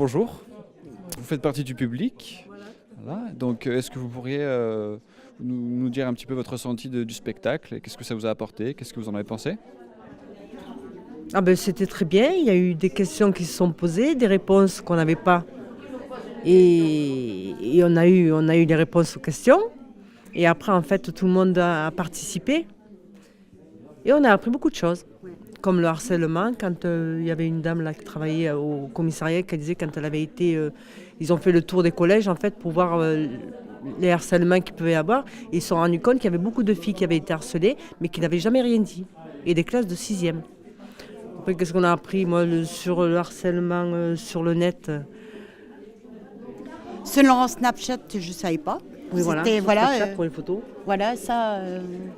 bonjour. Vous faites partie du public. Voilà. Donc, est-ce que vous pourriez nous dire un petit peu votre ressenti du spectacle? Qu'est-ce que ça vous a apporté? Qu'est-ce que vous en avez pensé? Ah ben, c'était très bien, il y a eu des questions qui se sont posées, des réponses qu'on n'avait pas. Et on a eu les réponses aux questions. Et après, en fait, tout le monde a participé. Et on a appris beaucoup de choses. Comme le harcèlement, quand il y avait une dame là, qui travaillait au commissariat, qui disait quand elle avait été... ils ont fait le tour des collèges, en fait, pour voir les harcèlements qu'il pouvait y avoir. Et ils se sont rendus compte qu'il y avait beaucoup de filles qui avaient été harcelées, mais qui n'avaient jamais rien dit. Et des classes de 6e. Après, qu'est-ce qu'on a appris, moi, sur le harcèlement sur le net? Selon Snapchat, je ne savais pas. Oui, voilà, C'était, sur voilà, Snapchat pour les photos. voilà, ça.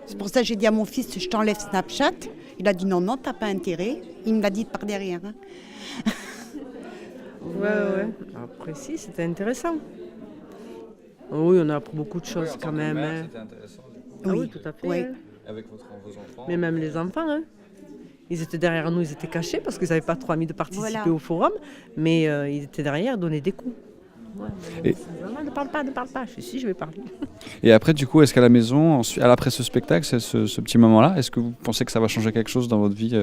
C'est pour ça que j'ai dit à mon fils, je t'enlève Snapchat. Il a dit non, non, t'as pas intérêt. Il me l'a dit par derrière. Hein. Ouais. Après, si, c'était intéressant. Oui, on a appris beaucoup de choses quand même. Hein. C'était intéressant. Ah oui, tout à fait. Oui. Hein. Avec vos enfants. Mais même les enfants, hein. Ils étaient derrière nous, ils étaient cachés parce qu'ils n'avaient pas trop envie de participer Voilà. au forum, mais ils étaient derrière, donner des coups. Ouais, Et- maman, ne parle pas. Je vais parler. Et après, du coup, est-ce qu'à la maison, après ce spectacle, ce petit moment-là, est-ce que vous pensez que ça va changer quelque chose dans votre vie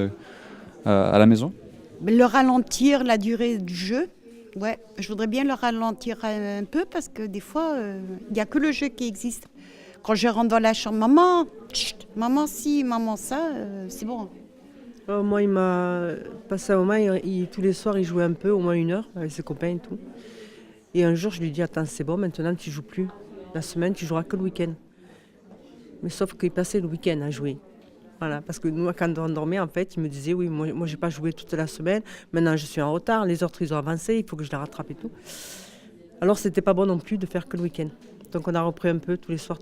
à la maison? Mais le ralentir, la durée du jeu, ouais, je voudrais bien le ralentir un peu parce que des fois, il n'y a que le jeu qui existe. Quand je rentre dans la chambre, maman, chut, maman ci, maman ça, c'est bon. Moi, il m'a passé un moment, tous les soirs, il jouait un peu, au moins 1 heure, avec ses copains et tout. Et un jour, je lui dis, attends, c'est bon, maintenant, tu ne joues plus. La semaine, tu joueras que le week-end. Mais sauf qu'il passait le week-end à jouer. Voilà, parce que nous, quand on dormait, en fait, il me disait, oui, moi je n'ai pas joué toute la semaine, maintenant je suis en retard, les autres, ils ont avancé, il faut que je les rattrape et tout. Alors, c'était pas bon non plus de faire que le week-end. Donc, on a repris un peu tous les soirs.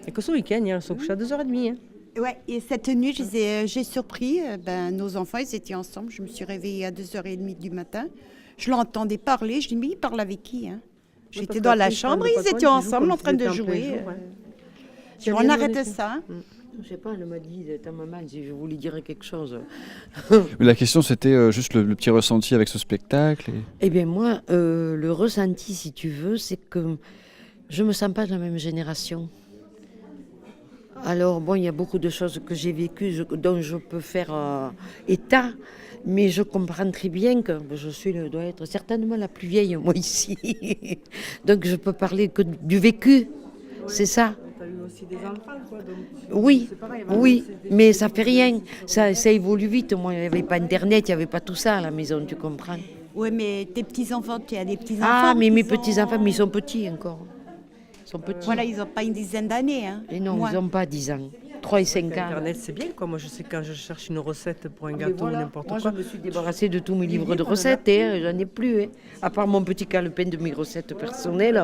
Et que ce week-end, ils sont couchés à 2h30. Hein. Ouais, et cette nuit, j'ai surpris nos enfants, ils étaient ensemble. Je me suis réveillée à 2h30 du matin. Je l'entendais parler. Je dis, mais il parle avec qui hein? J'étais dans la chambre, ils étaient ensemble en train de jouer. On arrête ça. Hein. Je sais pas, elle m'a dit, ta maman, si je voulais dire quelque chose. Mais la question, c'était juste le petit ressenti avec ce spectacle. Eh bien, moi, le ressenti, si tu veux, c'est que je me sens pas de la même génération. Alors, bon, il y a beaucoup de choses que j'ai vécues dont je peux faire état, mais je comprends très bien que dois être certainement la plus vieille, moi, ici. Donc, je peux parler que du vécu, c'est ça. Tu as eu aussi des enfants, quoi. Donc, Oui, c'est pareil, oui, mais ça fait rien. Ça évolue vite. Moi, il n'y avait pas Internet, il n'y avait pas tout ça à la maison, tu comprends. Oui, mais tes petits-enfants, tu as des petits-enfants. Ah, mais mes qui sont- petits-enfants, mais ils sont petits encore. Ils sont petits. Voilà, ils n'ont pas une dizaine d'années. Hein. Et non, Moi. ils n'ont pas 10 ans. 3 et 5 ans. Internet, c'est bien, quoi. Moi, je sais quand je cherche une recette pour un Mais gâteau voilà, ou n'importe moi, quoi. je me suis débarrassée de tous mes livres de recettes. Hein, j'en ai plus. Hein. À part mon petit calepin de mes recettes personnelles,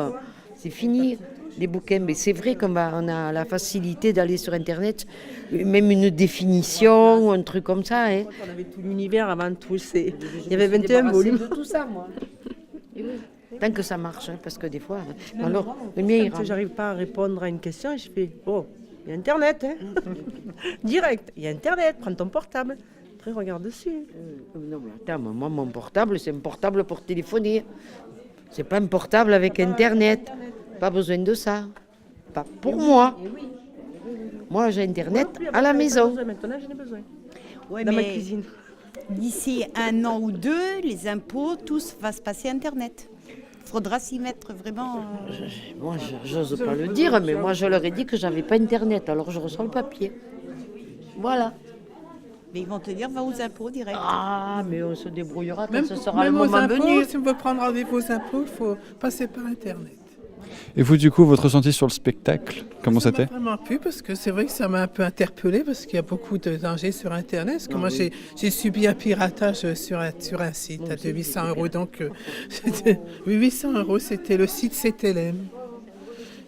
c'est fini. Les bouquins, mais c'est vrai qu'on a la facilité d'aller sur Internet, même une définition ou un truc comme ça. Hein. On avait tout l'univers avant tout. Il y Je avait me suis 21 débarrassée volumes. de tout ça, moi. Et oui. Tant que ça marche, hein, parce que des fois, alors, le mien, il Quand rentre. j'arrive pas à répondre à une question, je fais oh, il y a Internet, hein. Direct, il y a Internet, prends ton portable. Après, regarde dessus. Non, mais attends, moi, mon portable, c'est un portable pour téléphoner. C'est pas un portable avec Internet. Pas besoin de ça. Pas pour moi. Moi, j'ai Internet à la maison. Maintenant, j'en ai besoin. Ouais, Dans ma mais cuisine. d'ici 1 an ou 2, les impôts, tout va se passer Internet. Il faudra s'y mettre vraiment. Moi, j'ose pas le dire, mais moi, je leur ai dit que j'avais pas Internet. Alors, je reçois le papier. Voilà. Mais ils vont te dire, va aux impôts direct. Ah, mais on se débrouillera quand Même, ce sera le même aux moment impôts, venu. si on veut prendre rendez-vous aux impôts, il faut passer par Internet. Et vous, du coup, votre ressenti sur le spectacle, comment Ça m'a c'était? vraiment plu parce que c'est vrai que ça m'a un peu interpellée parce qu'il y a beaucoup de dangers sur Internet. Parce que moi, j'ai subi un piratage sur un site à 800 €. Donc, oui, 800 €, c'était le site CTLM.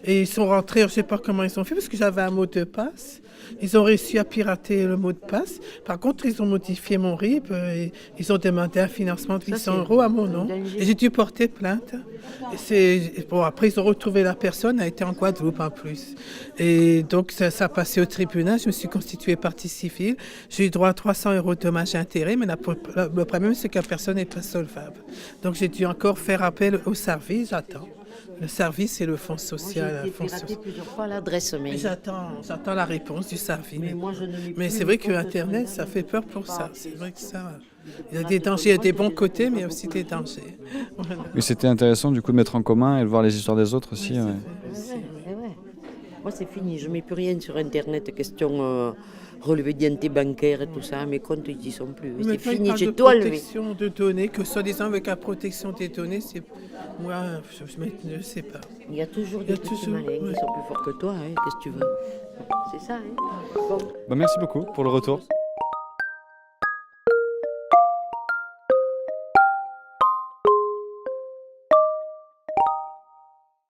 Et ils sont rentrés, je ne sais pas comment ils ont fait, parce que j'avais un mot de passe. Ils ont réussi à pirater le mot de passe. Par contre, ils ont modifié mon RIB et ils ont demandé un financement de 800 € à mon nom. Et j'ai dû porter plainte. Bon, après, ils ont retrouvé la personne, elle était en Guadeloupe en plus. Et donc, ça a passé au tribunal. Je me suis constituée partie civile. J'ai eu droit à 300 € de dommages et intérêts, mais le problème, c'est que la personne n'est pas solvable. Donc, j'ai dû encore faire appel au service. J'attends. Le service, c'est le fonds social. J'ai été piratée plusieurs fois l'adresse mail. J'attends la réponse du service. Mais C'est vrai que Internet, ça fait peur pour ça. C'est vrai que ça... Il y a des dangers, il y a des bons côtés, mais il y a aussi des dangers. Voilà. Mais c'était intéressant du coup de mettre en commun et de voir les histoires des autres aussi. Ouais. Moi, c'est fini. Je ne mets plus rien sur Internet. Question relevé d'identité bancaire et tout ça. Mes comptes, ils n'y sont plus. C'est fini. J'ai tout enlevé. Protection de données, que soi-disant avec la protection des données, c'est... Moi, je ne sais pas. Il y a toujours des petits malins qui sont plus forts que toi. Qu'est-ce que tu veux? C'est ça. Bon. Merci beaucoup pour le retour.